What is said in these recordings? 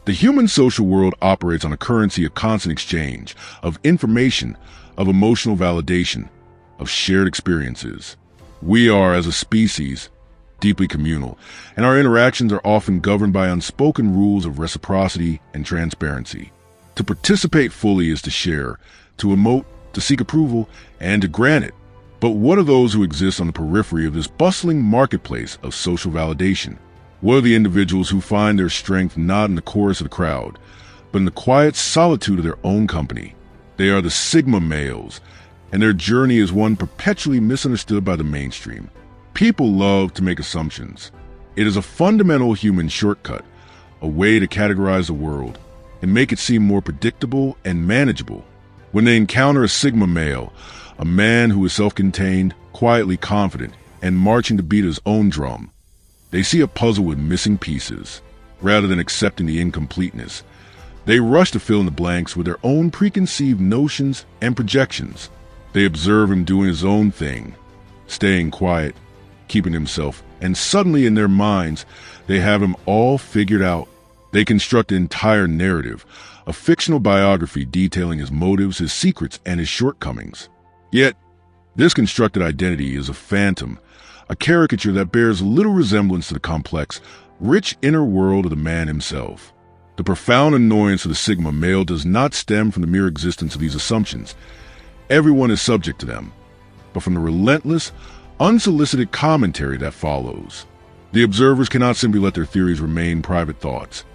The human social world operates on a currency of constant exchange, of information, of emotional validation, of shared experiences. We are, as a species, deeply communal, and our interactions are often governed by unspoken rules of reciprocity and transparency. To participate fully is to share, to emote, to seek approval, and to grant it. But what are those who exist on the periphery of this bustling marketplace of social validation? What are the individuals who find their strength not in the chorus of the crowd, but in the quiet solitude of their own company? They are the Sigma males, and their journey is one perpetually misunderstood by the mainstream. People love to make assumptions. It is a fundamental human shortcut, a way to categorize the world and make it seem more predictable and manageable. When they encounter a Sigma male, a man who is self-contained, quietly confident, and marching to beat his own drum, they see a puzzle with missing pieces. Rather than accepting the incompleteness, they rush to fill in the blanks with their own preconceived notions and projections. They observe him doing his own thing, staying quiet, keeping himself, and suddenly in their minds, they have him all figured out. They construct an entire narrative, a fictional biography detailing his motives, his secrets, and his shortcomings. Yet, this constructed identity is a phantom, a caricature that bears little resemblance to the complex, rich inner world of the man himself. The profound annoyance of the Sigma male does not stem from the mere existence of these assumptions. Everyone is subject to them, but from the relentless, unsolicited commentary that follows. The observers cannot simply let their theories remain private thoughts.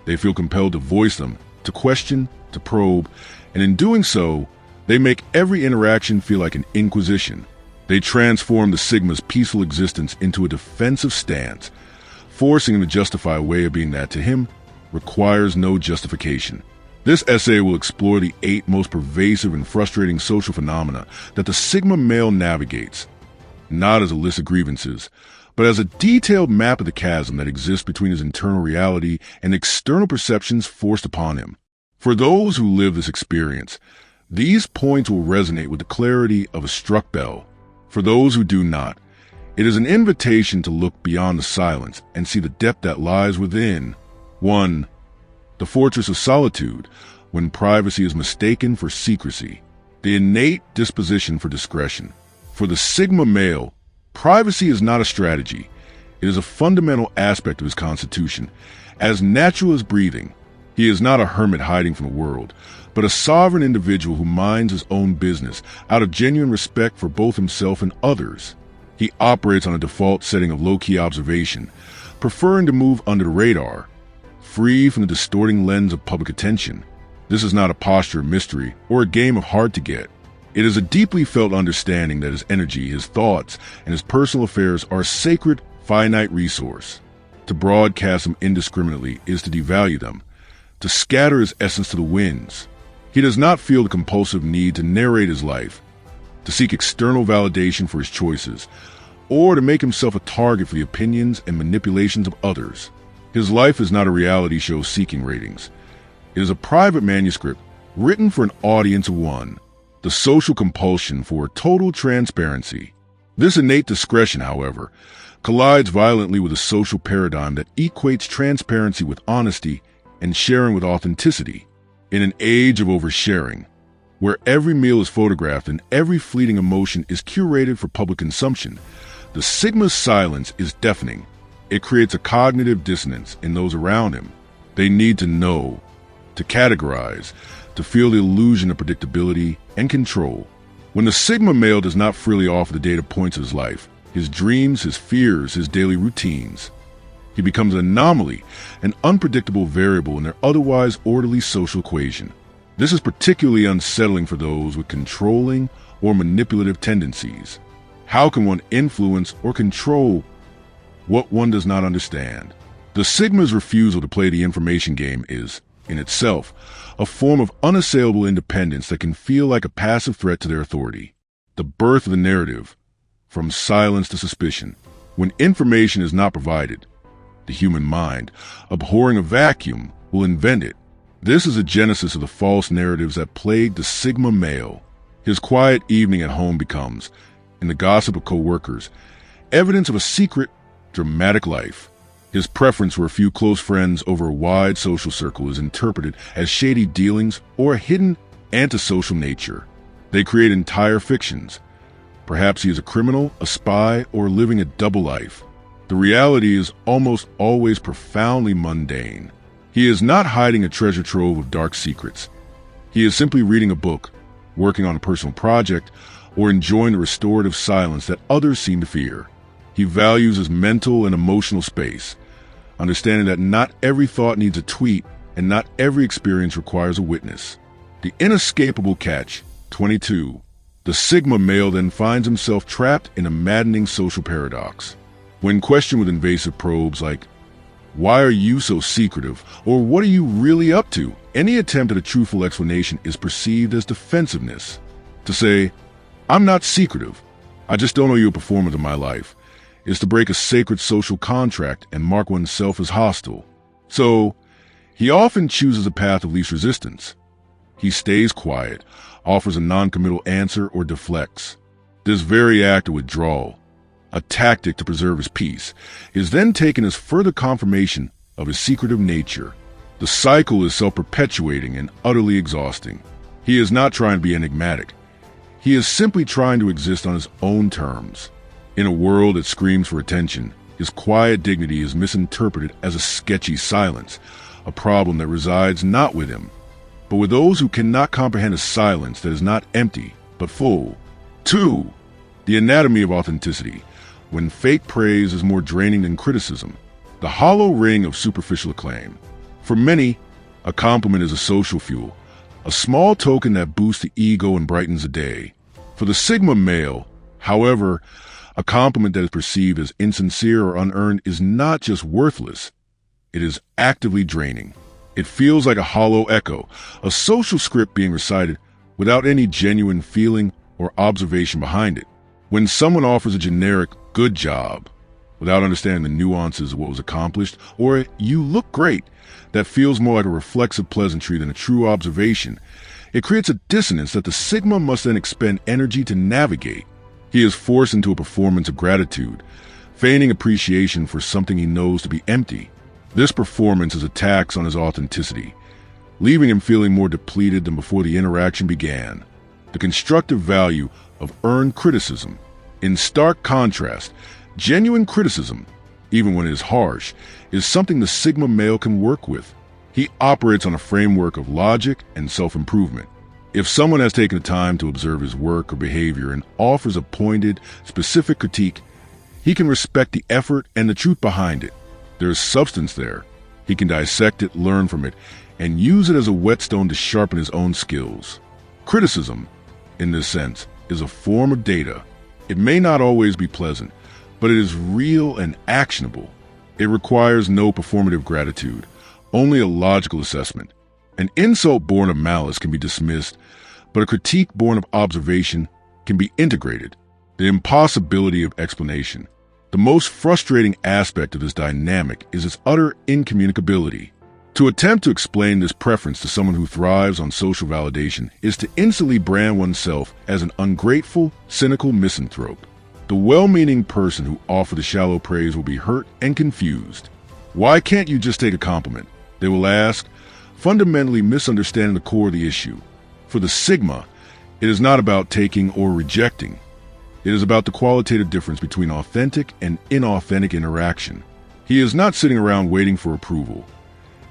They feel compelled to voice them, to question, to probe, and in doing so, they make every interaction feel like an inquisition. They transform the Sigma's peaceful existence into a defensive stance, forcing him to justify a way of being that to him requires no justification. This essay will explore the 8 most pervasive and frustrating social phenomena that the Sigma male navigates, not as a list of grievances, but as a detailed map of the chasm that exists between his internal reality and external perceptions forced upon him. For those who live this experience, these points will resonate with the clarity of a struck bell. For those who do not, it is an invitation to look beyond the silence and see the depth that lies within. 1. The fortress of solitude, when privacy is mistaken for secrecy. The innate disposition for discretion. For the Sigma male, privacy is not a strategy. It is a fundamental aspect of his constitution. As natural as breathing, he is not a hermit hiding from the world, but a sovereign individual who minds his own business out of genuine respect for both himself and others. He operates on a default setting of low-key observation, preferring to move under the radar, free from the distorting lens of public attention. This is not a posture of mystery or a game of hard to get. It is a deeply felt understanding that his energy, his thoughts, and his personal affairs are a sacred, finite resource. To broadcast them indiscriminately is to devalue them, to scatter his essence to the winds. He does not feel the compulsive need to narrate his life, to seek external validation for his choices, or to make himself a target for the opinions and manipulations of others. His life is not a reality show seeking ratings. It is a private manuscript written for an audience of one. The social compulsion for total transparency. This innate discretion, however, collides violently with a social paradigm that equates transparency with honesty and sharing with authenticity. In an age of oversharing, where every meal is photographed and every fleeting emotion is curated for public consumption, the Sigma's silence is deafening. It creates a cognitive dissonance in those around him. They need to know, to categorize, to feel the illusion of predictability and control. When the Sigma male does not freely offer the data points of his life, his dreams, his fears, his daily routines, he becomes an anomaly, an unpredictable variable in their otherwise orderly social equation. This is particularly unsettling for those with controlling or manipulative tendencies. How can one influence or control what one does not understand? The Sigma's refusal to play the information game is, in itself, a form of unassailable independence that can feel like a passive threat to their authority. The birth of the narrative, from silence to suspicion. When information is not provided, the human mind, abhorring a vacuum, will invent it. This is a genesis of the false narratives that plague the Sigma male. His quiet evening at home becomes, in the gossip of co-workers, evidence of a secret, dramatic life. His preference for a few close friends over a wide social circle is interpreted as shady dealings or a hidden antisocial nature. They create entire fictions. Perhaps he is a criminal, a spy, or living a double life. The reality is almost always profoundly mundane. He is not hiding a treasure trove of dark secrets. He is simply reading a book, working on a personal project, or enjoying the restorative silence that others seem to fear. He values his mental and emotional space, understanding that not every thought needs a tweet and not every experience requires a witness. The inescapable catch, 22. The Sigma male then finds himself trapped in a maddening social paradox. When questioned with invasive probes like, "Why are you so secretive?" or "What are you really up to?" any attempt at a truthful explanation is perceived as defensiveness. To say, "I'm not secretive, I just don't owe you a performance of my life," is to break a sacred social contract and mark oneself as hostile. So, he often chooses a path of least resistance. He stays quiet, offers a non-committal answer, or deflects. This very act of withdrawal, a tactic to preserve his peace, is then taken as further confirmation of his secretive nature. The cycle is self-perpetuating and utterly exhausting. He is not trying to be enigmatic. He is simply trying to exist on his own terms. In a world that screams for attention, his quiet dignity is misinterpreted as a sketchy silence, a problem that resides not with him, but with those who cannot comprehend a silence that is not empty, but full. 2. The anatomy of authenticity. When fake praise is more draining than criticism. The hollow ring of superficial acclaim. For many, a compliment is a social fuel, a small token that boosts the ego and brightens the day. For the Sigma male, however, a compliment that is perceived as insincere or unearned is not just worthless, it is actively draining. It feels like a hollow echo, a social script being recited without any genuine feeling or observation behind it. When someone offers a generic "good job," without understanding the nuances of what was accomplished, or "you look great," that feels more like a reflexive pleasantry than a true observation, it creates a dissonance that the Sigma must then expend energy to navigate. He is forced into a performance of gratitude, feigning appreciation for something he knows to be empty. This performance is a tax on his authenticity, leaving him feeling more depleted than before the interaction began. The constructive value of earned criticism. In stark contrast, genuine criticism, even when it is harsh, is something the Sigma male can work with. He operates on a framework of logic and self-improvement. If someone has taken the time to observe his work or behavior and offers a pointed, specific critique, he can respect the effort and the truth behind it. There is substance there. He can dissect it, learn from it, and use it as a whetstone to sharpen his own skills. Criticism, in this sense, is a form of data. It may not always be pleasant, but it is real and actionable. It requires no performative gratitude, only a logical assessment. An insult born of malice can be dismissed, but a critique born of observation can be integrated. The impossibility of explanation. The most frustrating aspect of this dynamic is its utter incommunicability. To attempt to explain this preference to someone who thrives on social validation is to instantly brand oneself as an ungrateful, cynical misanthrope. The well-meaning person who offered the shallow praise will be hurt and confused. Why can't you just take a compliment? They will ask, fundamentally misunderstanding the core of the issue. For the Sigma, it is not about taking or rejecting. It is about the qualitative difference between authentic and inauthentic interaction. He is not sitting around waiting for approval.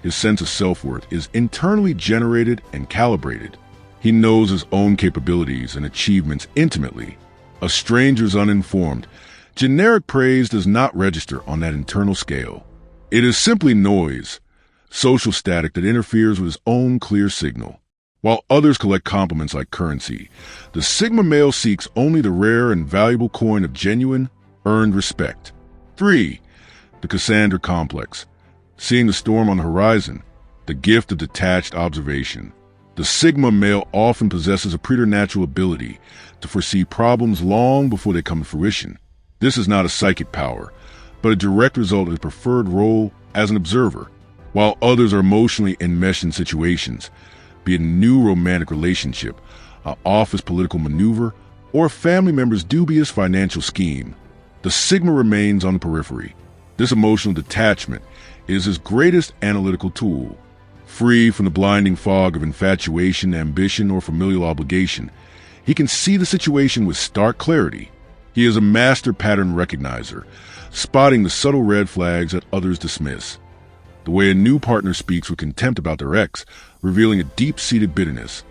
His sense of self-worth is internally generated and calibrated. He knows his own capabilities and achievements intimately. A stranger's uninformed, generic praise does not register on that internal scale. It is simply noise, social static that interferes with his own clear signal. While others collect compliments like currency, the Sigma male seeks only the rare and valuable coin of genuine, earned respect. 3. The Cassandra complex. Seeing the storm on the horizon, the gift of detached observation. The Sigma male often possesses a preternatural ability to foresee problems long before they come to fruition. This is not a psychic power, but a direct result of his preferred role as an observer. While others are emotionally enmeshed in situations, be it a new romantic relationship, an office political maneuver, or a family member's dubious financial scheme, the Sigma remains on the periphery. This emotional detachment is his greatest analytical tool. Free from the blinding fog of infatuation, ambition, or familial obligation, he can see the situation with stark clarity. He is a master pattern recognizer, spotting the subtle red flags that others dismiss. The way a new partner speaks with contempt about their ex, revealing a deep-seated bitterness.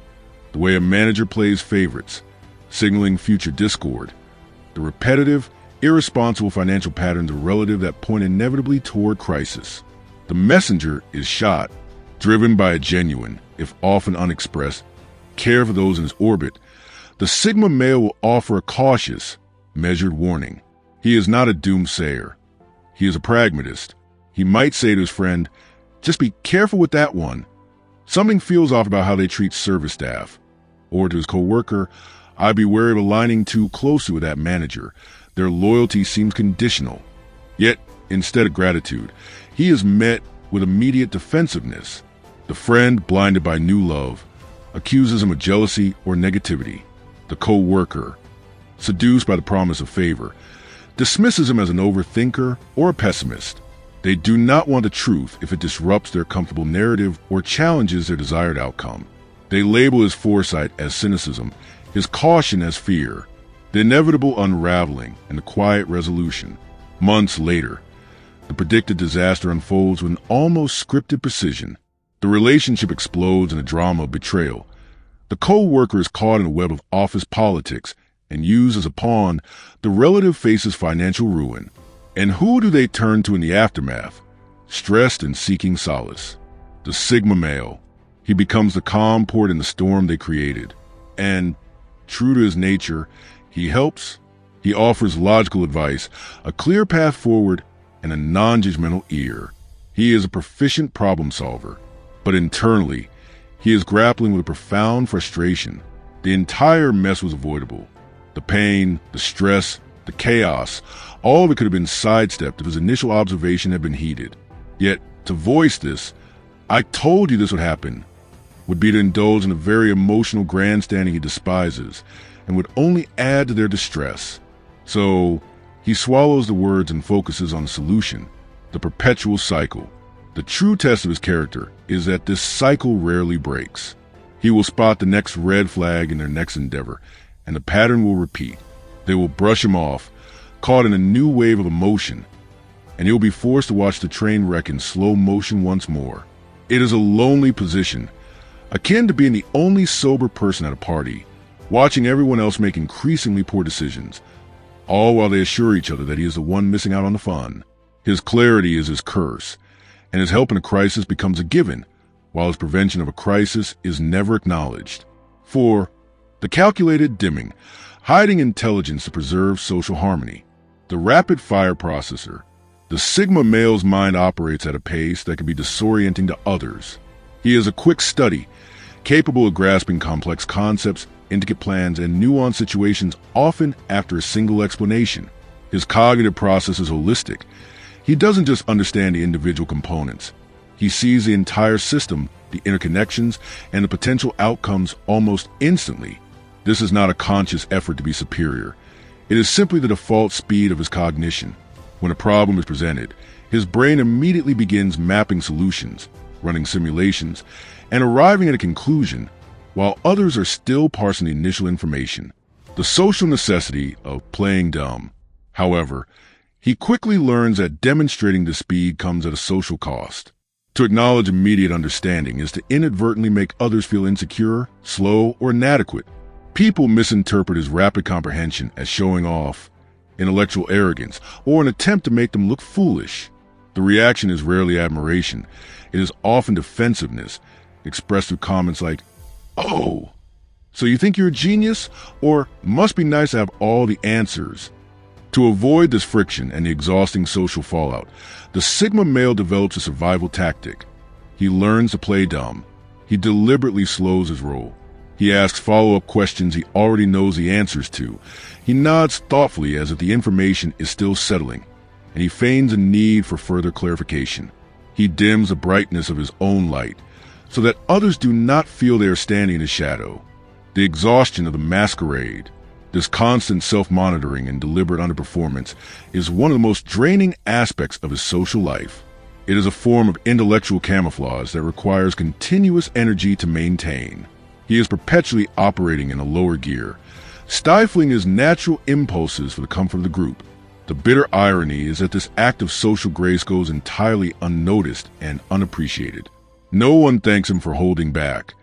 The way a manager plays favorites, signaling future discord. The repetitive, irresponsible financial patterns of a relative that point inevitably toward crisis. The messenger is shot, driven by a genuine, if often unexpressed, care for those in his orbit. The Sigma male will offer a cautious, measured warning. He is not a doomsayer. He is a pragmatist. He might say to his friend, "Just be careful with that one." Something feels off about how they treat service staff. Or to his co-worker, "I'd be wary of aligning too closely with that manager. Their loyalty seems conditional." Yet, instead of gratitude, he is met with immediate defensiveness. The friend, blinded by new love, accuses him of jealousy or negativity. The co-worker, seduced by the promise of favor, dismisses him as an overthinker or a pessimist. They do not want the truth if it disrupts their comfortable narrative or challenges their desired outcome. They label his foresight as cynicism, his caution as fear, the inevitable unraveling and the quiet resolution. Months later, the predicted disaster unfolds with an almost scripted precision. The relationship explodes in a drama of betrayal. The co-worker is caught in a web of office politics and used as a pawn. The relative faces financial ruin. And who do they turn to in the aftermath? Stressed and seeking solace. The Sigma male. He becomes the calm port in the storm they created. And, true to his nature, he helps. He offers logical advice, a clear path forward, and a non-judgmental ear. He is a proficient problem solver. But internally, he is grappling with a profound frustration. The entire mess was avoidable. The pain, the stress, the chaos, all of it could have been sidestepped if his initial observation had been heeded. Yet, to voice this, "I told you this would happen," would be to indulge in a very emotional grandstanding he despises, and would only add to their distress. So, he swallows the words and focuses on the solution, the perpetual cycle. The true test of his character is that this cycle rarely breaks. He will spot the next red flag in their next endeavor, and the pattern will repeat. They will brush him off, caught in a new wave of emotion, and he'll be forced to watch the train wreck in slow motion once more. It is a lonely position, akin to being the only sober person at a party, watching everyone else make increasingly poor decisions, all while they assure each other that he is the one missing out on the fun. His clarity is his curse, and his help in a crisis becomes a given, while his prevention of a crisis is never acknowledged. 4. The calculated dimming, hiding intelligence to preserve social harmony. The rapid-fire processor. The Sigma male's mind operates at a pace that can be disorienting to others. He is a quick study, capable of grasping complex concepts, intricate plans, and nuanced situations often after a single explanation. His cognitive process is holistic. He doesn't just understand the individual components. He sees the entire system, the interconnections, and the potential outcomes almost instantly. This is not a conscious effort to be superior. It is simply the default speed of his cognition. When a problem is presented, his brain immediately begins mapping solutions, running simulations, and arriving at a conclusion, while others are still parsing the initial information. The social necessity of playing dumb. However, he quickly learns that demonstrating this speed comes at a social cost. To acknowledge immediate understanding is to inadvertently make others feel insecure, slow, or inadequate. People misinterpret his rapid comprehension as showing off, intellectual arrogance, or an attempt to make them look foolish. The reaction is rarely admiration. It is often defensiveness, expressed through comments like, "Oh, so you think you're a genius?" or "Must be nice to have all the answers." To avoid this friction and the exhausting social fallout, the Sigma male develops a survival tactic. He learns to play dumb. He deliberately slows his roll. He asks follow-up questions he already knows the answers to. He nods thoughtfully as if the information is still settling, and he feigns a need for further clarification. He dims the brightness of his own light, so that others do not feel they are standing in his shadow. The exhaustion of the masquerade. This constant self-monitoring and deliberate underperformance is one of the most draining aspects of his social life. It is a form of intellectual camouflage that requires continuous energy to maintain. He is perpetually operating in a lower gear, stifling his natural impulses for the comfort of the group. The bitter irony is that this act of social grace goes entirely unnoticed and unappreciated. No one thanks him for holding back.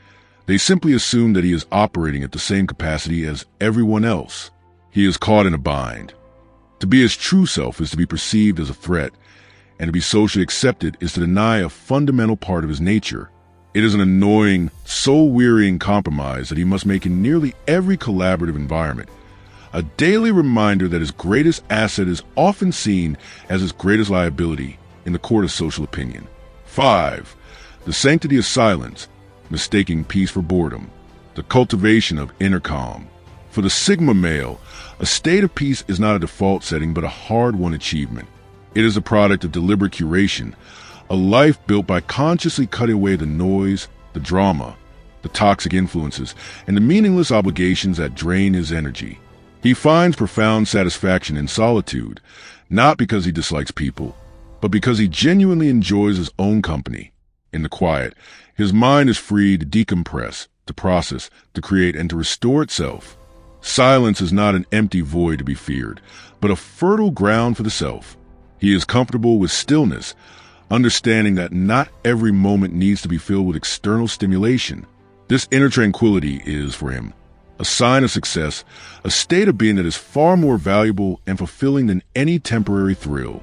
They simply assume that he is operating at the same capacity as everyone else. He is caught in a bind. To be his true self is to be perceived as a threat, and to be socially accepted is to deny a fundamental part of his nature. It is an annoying, soul-wearying compromise that he must make in nearly every collaborative environment. A daily reminder that his greatest asset is often seen as his greatest liability in the court of social opinion. 5. The sanctity of silence, mistaking peace for boredom. The cultivation of inner calm. For the Sigma male, a state of peace is not a default setting but a hard-won achievement. It is a product of deliberate curation, a life built by consciously cutting away the noise, the drama, the toxic influences, and the meaningless obligations that drain his energy. He finds profound satisfaction in solitude, not because he dislikes people, but because he genuinely enjoys his own company. In the quiet, his mind is free to decompress, to process, to create, and to restore itself. Silence is not an empty void to be feared, but a fertile ground for the self. He is comfortable with stillness, understanding that not every moment needs to be filled with external stimulation. This inner tranquility is, for him, a sign of success, a state of being that is far more valuable and fulfilling than any temporary thrill.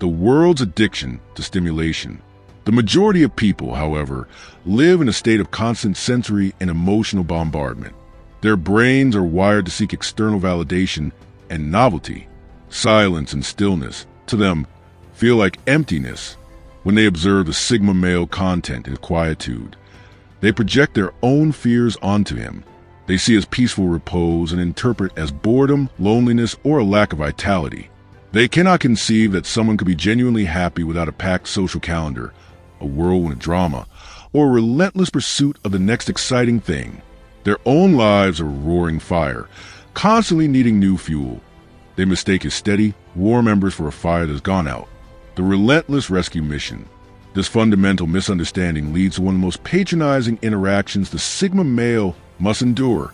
The world's addiction to stimulation. The majority of people, however, live in a state of constant sensory and emotional bombardment. Their brains are wired to seek external validation and novelty. Silence and stillness, to them, feel like emptiness. When they observe the Sigma male content in quietude, they project their own fears onto him. They see his peaceful repose and interpret as boredom, loneliness, or a lack of vitality. They cannot conceive that someone could be genuinely happy without a packed social calendar, a whirlwind of drama, or a relentless pursuit of the next exciting thing. Their own lives are a roaring fire, constantly needing new fuel. They mistake his steady, warm embers for a fire that's gone out. The relentless rescue mission. This fundamental misunderstanding leads to one of the most patronizing interactions the Sigma male must endure,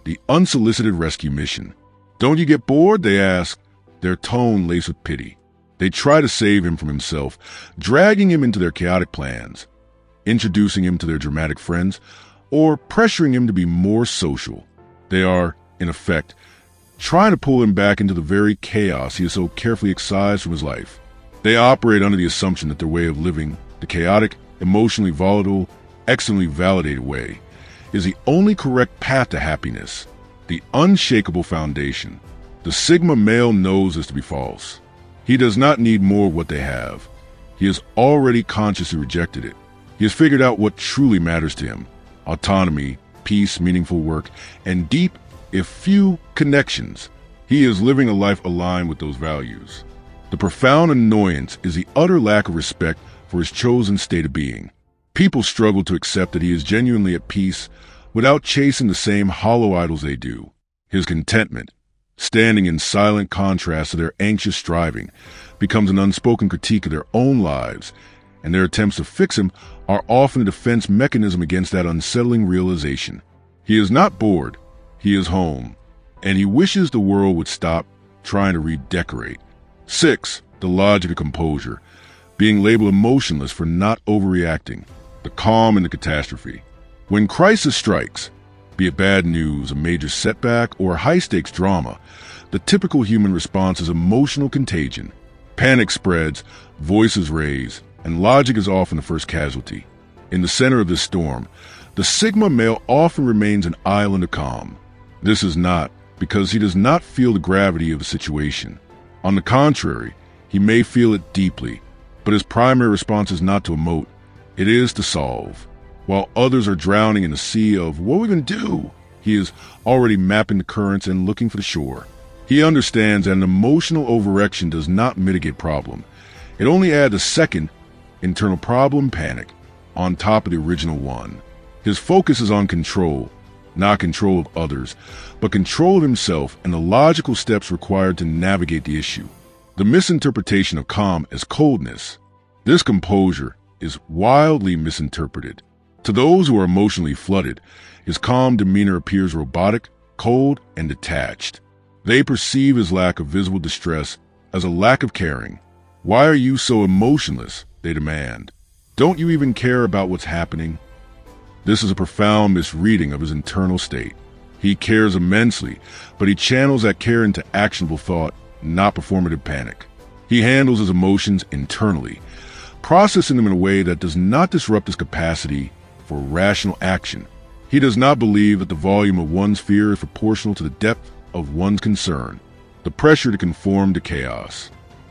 the unsolicited rescue mission. "Don't you get bored?" they ask, their tone laced with pity. They try to save him from himself, dragging him into their chaotic plans, introducing him to their dramatic friends, or pressuring him to be more social. They are, in effect, trying to pull him back into the very chaos he has so carefully excised from his life. They operate under the assumption that their way of living, the chaotic, emotionally volatile, externally validated way, is the only correct path to happiness, the unshakable foundation. The Sigma male knows this to be false. He does not need more of what they have. He has already consciously rejected it. He has figured out what truly matters to him: autonomy, peace, meaningful work, and deep, if few, connections. He is living a life aligned with those values. The profound annoyance is the utter lack of respect for his chosen state of being. People struggle to accept that he is genuinely at peace without chasing the same hollow idols they do. His contentment, standing in silent contrast to their anxious striving, becomes an unspoken critique of their own lives, and their attempts to fix him are often a defense mechanism against that unsettling realization. He is not bored, he is home, and he wishes the world would stop trying to redecorate. 6. The logic of composure, being labeled emotionless for not overreacting, the calm in the catastrophe. When crisis strikes, be it bad news, a major setback, or high-stakes drama, the typical human response is emotional contagion. Panic spreads, voices raise, and logic is often the first casualty. In the center of this storm, the Sigma male often remains an island of calm. This is not because he does not feel the gravity of the situation. On the contrary, he may feel it deeply, but his primary response is not to emote, it is to solve. While others are drowning in a sea of "what are we going to do?" he is already mapping the currents and looking for the shore. He understands that an emotional overreaction does not mitigate problem. It only adds a second internal problem, panic, on top of the original one. His focus is on control, not control of others, but control of himself and the logical steps required to navigate the issue. The misinterpretation of calm as coldness. This composure is wildly misinterpreted. To those who are emotionally flooded, his calm demeanor appears robotic, cold, and detached. They perceive his lack of visible distress as a lack of caring. "Why are you so emotionless?" they demand. "Don't you even care about what's happening?" This is a profound misreading of his internal state. He cares immensely, but he channels that care into actionable thought, not performative panic. He handles his emotions internally, processing them in a way that does not disrupt his capacity for rational action. He does not believe that the volume of one's fear is proportional to the depth of one's concern. The pressure to conform to chaos.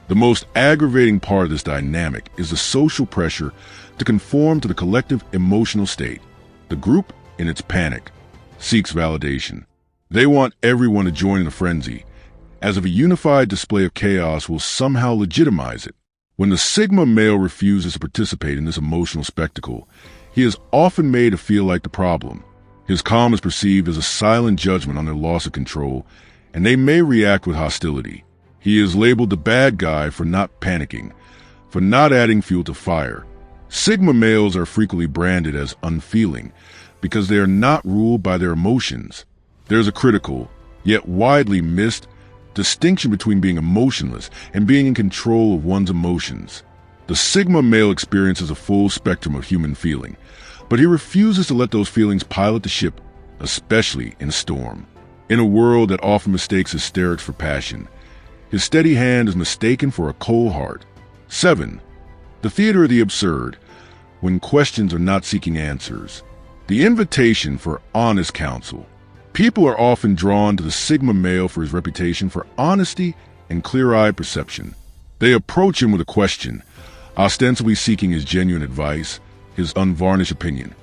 The most aggravating part of this dynamic is the social pressure to conform to the collective emotional state. The group, in its panic, seeks validation. They want everyone to join in the frenzy, as if a unified display of chaos will somehow legitimize it. When the Sigma male refuses to participate in this emotional spectacle, he is often made to feel like the problem. His calm is perceived as a silent judgment on their loss of control, and they may react with hostility. He is labeled the bad guy for not panicking, for not adding fuel to fire. Sigma males are frequently branded as unfeeling because they are not ruled by their emotions. There's a critical, yet widely missed, distinction between being emotionless and being in control of one's emotions. The Sigma male experiences a full spectrum of human feeling, but he refuses to let those feelings pilot the ship, especially in a storm. In a world that often mistakes hysterics for passion, his steady hand is mistaken for a cold heart. 7. The theater of the absurd, when questions are not seeking answers. The invitation for honest counsel. People are often drawn to the Sigma male for his reputation for honesty and clear-eyed perception. They approach him with a question, ostensibly seeking his genuine advice, his unvarnished opinion,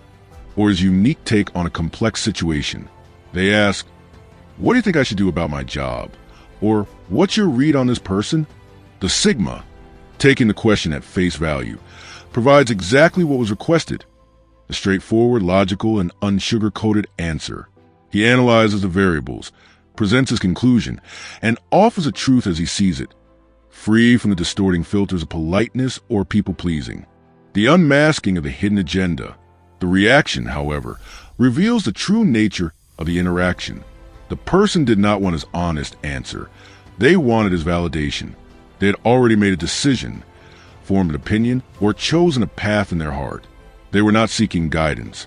or his unique take on a complex situation. They ask, "What do you think I should do about my job?" Or, "What's your read on this person?" The Sigma, taking the question at face value, provides exactly what was requested: a straightforward, logical, and unsugar-coated answer. He analyzes the variables, presents his conclusion, and offers a truth as he sees it, free from the distorting filters of politeness or people-pleasing. The unmasking of the hidden agenda. The reaction, however, reveals the true nature of the interaction. The person did not want his honest answer. They wanted his validation. They had already made a decision, formed an opinion, or chosen a path in their heart. They were not seeking guidance.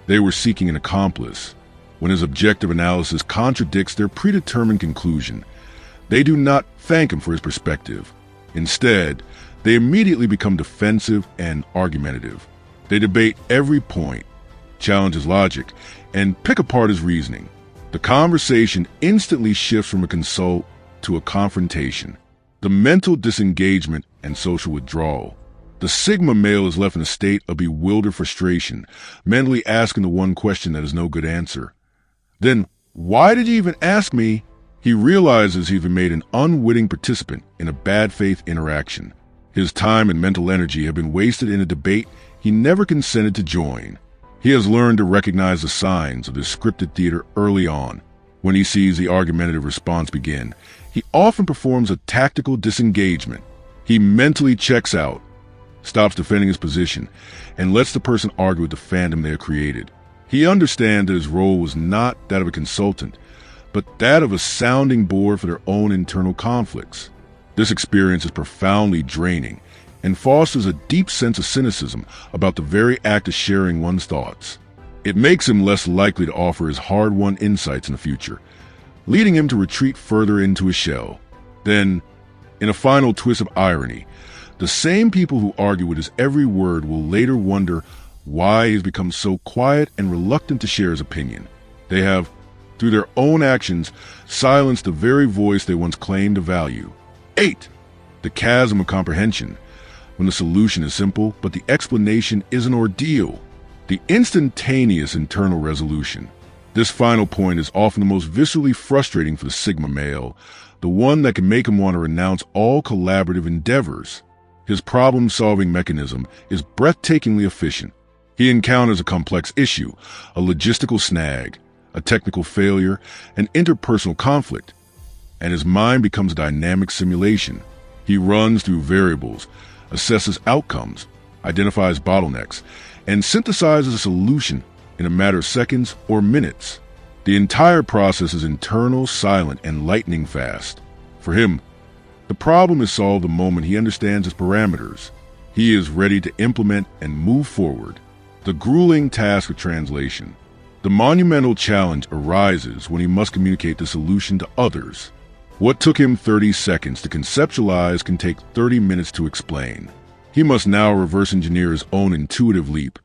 They were seeking an accomplice. When his objective analysis contradicts their predetermined conclusion, they do not thank him for his perspective. Instead, they immediately become defensive and argumentative. They debate every point, challenge his logic, and pick apart his reasoning. The conversation instantly shifts from a consult to a confrontation. The mental disengagement and social withdrawal. The Sigma male is left in a state of bewildered frustration, mentally asking the one question that has no good answer. Then, "Why did you even ask me?" He realizes he's been made an unwitting participant in a bad faith interaction. His time and mental energy have been wasted in a debate he never consented to join. He has learned to recognize the signs of this scripted theater early on. When he sees the argumentative response begin, he often performs a tactical disengagement. He mentally checks out, stops defending his position, and lets the person argue with the fandom they have created. He understands that his role was not that of a consultant, but that of a sounding board for their own internal conflicts. This experience is profoundly draining and fosters a deep sense of cynicism about the very act of sharing one's thoughts. It makes him less likely to offer his hard-won insights in the future, leading him to retreat further into his shell. Then, in a final twist of irony, the same people who argue with his every word will later wonder why he has become so quiet and reluctant to share his opinion. They have, through their own actions, silenced the very voice they once claimed to value. 8. The chasm of comprehension. When the solution is simple, but the explanation is an ordeal. The instantaneous internal resolution. This final point is often the most viscerally frustrating for the Sigma male, the one that can make him want to renounce all collaborative endeavors. His problem-solving mechanism is breathtakingly efficient. He encounters a complex issue, a logistical snag, a technical failure, an interpersonal conflict, and his mind becomes a dynamic simulation. He runs through variables, assesses outcomes, identifies bottlenecks, and synthesizes a solution in a matter of seconds or minutes. The entire process is internal, silent, and lightning fast. For him, the problem is solved the moment he understands its parameters. He is ready to implement and move forward. The grueling task of translation. The monumental challenge arises when he must communicate the solution to others. What took him 30 seconds to conceptualize can take 30 minutes to explain. He must now reverse engineer his own intuitive leap,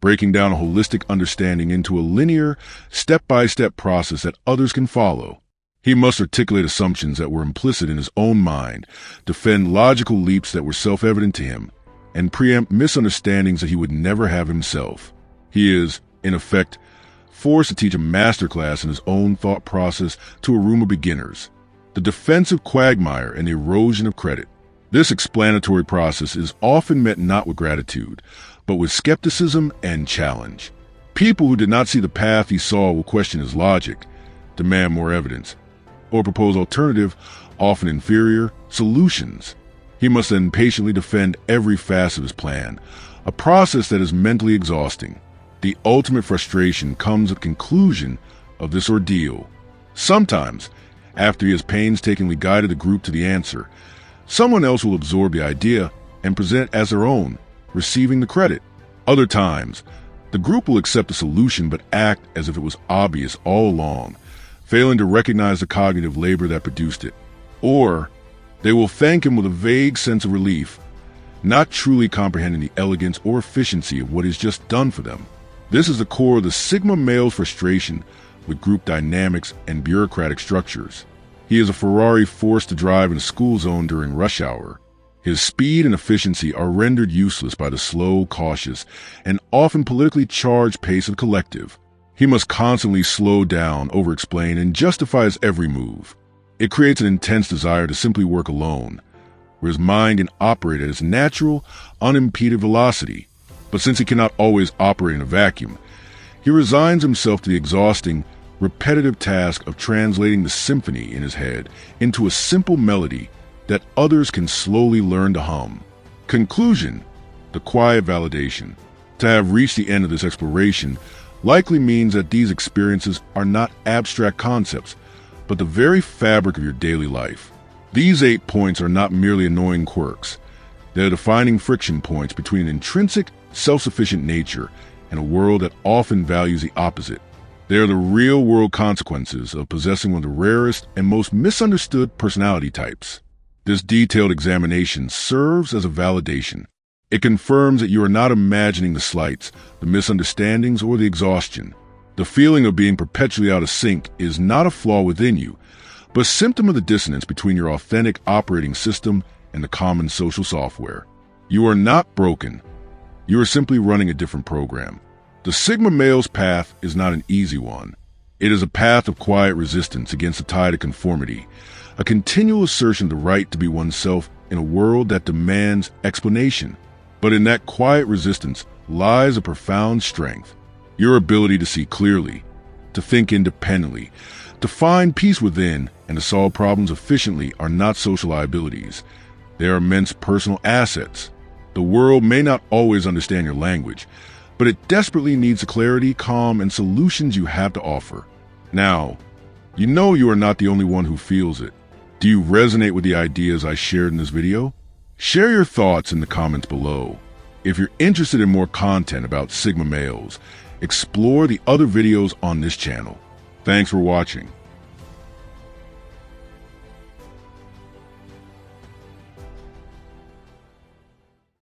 breaking down a holistic understanding into a linear, step-by-step process that others can follow. He must articulate assumptions that were implicit in his own mind, defend logical leaps that were self-evident to him, and preempt misunderstandings that he would never have himself. He is, in effect, forced to teach a masterclass in his own thought process to a room of beginners. The defensive quagmire and the erosion of credit. This explanatory process is often met not with gratitude, but with skepticism and challenge. People who did not see the path he saw will question his logic, demand more evidence, or propose alternative, often inferior, solutions. He must then patiently defend every facet of his plan, a process that is mentally exhausting. The ultimate frustration comes at the conclusion of this ordeal. Sometimes, after he has painstakingly guided the group to the answer, someone else will absorb the idea and present it as their own, receiving the credit. Other times, the group will accept the solution but act as if it was obvious all along, failing to recognize the cognitive labor that produced it. Or they will thank him with a vague sense of relief, not truly comprehending the elegance or efficiency of what is just done for them. This is the core of the Sigma male's frustration with group dynamics and bureaucratic structures. He is a Ferrari forced to drive in a school zone during rush hour. His speed and efficiency are rendered useless by the slow, cautious, and often politically charged pace of the collective. He must constantly slow down, over-explain, and justify his every move. It creates an intense desire to simply work alone, where his mind can operate at its natural, unimpeded velocity. But since he cannot always operate in a vacuum, he resigns himself to the exhausting, repetitive task of translating the symphony in his head into a simple melody that others can slowly learn to hum. Conclusion: the quiet validation. To have reached the end of this exploration likely means that these experiences are not abstract concepts, but the very fabric of your daily life. These 8 points are not merely annoying quirks. They are defining friction points between an intrinsic, self-sufficient nature and a world that often values the opposite. They are the real-world consequences of possessing one of the rarest and most misunderstood personality types. This detailed examination serves as a validation. It confirms that you are not imagining the slights, the misunderstandings, or the exhaustion. The feeling of being perpetually out of sync is not a flaw within you, but a symptom of the dissonance between your authentic operating system and the common social software. You are not broken. You are simply running a different program. The Sigma male's path is not an easy one. It is a path of quiet resistance against the tide of conformity, a continual assertion of the right to be oneself in a world that demands explanation. But in that quiet resistance lies a profound strength. Your ability to see clearly, to think independently, to find peace within, and to solve problems efficiently are not social liabilities. They are immense personal assets. The world may not always understand your language, but it desperately needs the clarity, calm, and solutions you have to offer. Now, you know you are not the only one who feels it. Do you resonate with the ideas I shared in this video? Share your thoughts in the comments below. If you're interested in more content about Sigma males, explore the other videos on this channel. Thanks for watching.